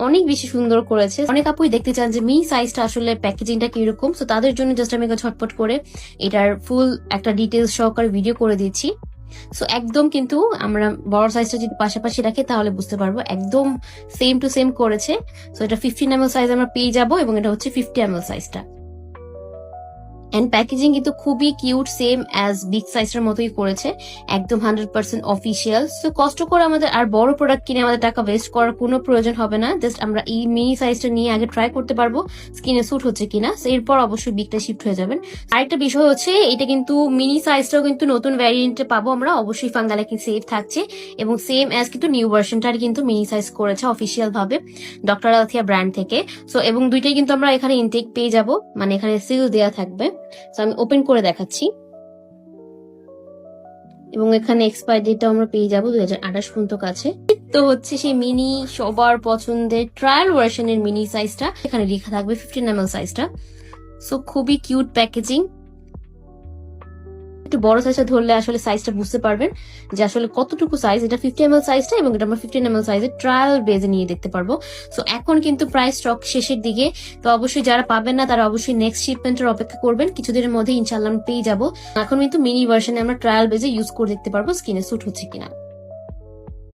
অনেক বেশি সুন্দর করেছে। অনেক আপুই দেখতে চান যে মিনি সাইজটা আসলে প্যাকেজিংটা কিরকম, তো তাদের জন্য জাস্ট আমি ঝটপট করে এটার ফুল একটা ডিটেলস সহকারে ভিডিও করে দিচ্ছি। সো একদম কিন্তু আমরা বড় সাইজটা যদি পাশাপাশি রাখি তাহলে বুঝতে পারবো একদম সেম টু সেম করেছে। সো এটা 15 ml সাইজ আমরা পেয়ে যাবো এবং এটা হচ্ছে 50 ml সাইজটা। এন্ড প্যাকেজিং কিন্তু খুবই কিউট, সেম অ্যাজ বিগ সাইজটার মতোই করেছে, একদম 100% অফিসিয়াল। সো কষ্ট করে আমাদের আর বড় প্রোডাক্ট কিনে আমাদের টাকা ওয়েস্ট করার কোনো প্রয়োজন হবে না। জাস্ট আমরা এই মিনি সাইজটা নিয়ে আগে ট্রাই করতে পারবো স্কিনে স্যুট হচ্ছে কিনা, এরপর অবশ্যই বিগটা শিফট হয়ে যাবেন। আরেকটা বিষয় হচ্ছে এটা কিন্তু মিনি সাইজটাও কিন্তু নতুন ভ্যারিয়েন্টে পাবো আমরা, অবশ্যই ফাঙ্গালাকি সেফ থাকছে এবং সেম অ্যাজ কিন্তু নিউ ভার্সনটার কিন্তু মিনি সাইজ করেছে অফিসিয়াল ভাবে ডক্টর আলথিয়া ব্র্যান্ড থেকে। সো এবং দুইটাই কিন্তু আমরা এখানে ইনটেক পেয়ে যাব, মানে এখানে সিল দেওয়া থাকবে। তো আমি ওপেন করে দেখাচ্ছি এবং এখানে এক্সপায়ার ডেটটা আমরা পেয়ে যাবো 2028 পর্যন্ত কাছে। তো হচ্ছে সেই মিনি সবার পছন্দের ট্রায়াল ভার্সনের মিনি সাইজটা, এখানে লেখা থাকবে 15 ml সাইজটা। সো খুবই কিউট প্যাকেজিং। একটু বড় সাইজটা ধরলে আসলে সাইজটা বুঝতে পারবেন যে আসলে কতটুকু সাইজ। এটা 50 ml সাইজটা এবং এটা আমরা 15 ml সাইজের ট্রায়াল বেজে নিয়ে দেখতে পারবো। সো এখন কিন্তু প্রায় স্টক শেষের দিকে, তো অবশ্যই যারা পাবেন না তারা অবশ্যই নেক্সট শিপমেন্টের অপেক্ষা করবেন, কিছুদিনের মধ্যে ইনশাল্লাহ পেয়ে যাবো। এখন কিন্তু মিনি ভার্সনে আমরা ট্রায়াল বেজে ইউজ করে দেখতে পারবো স্কিনে স্যুট হচ্ছে কিনা।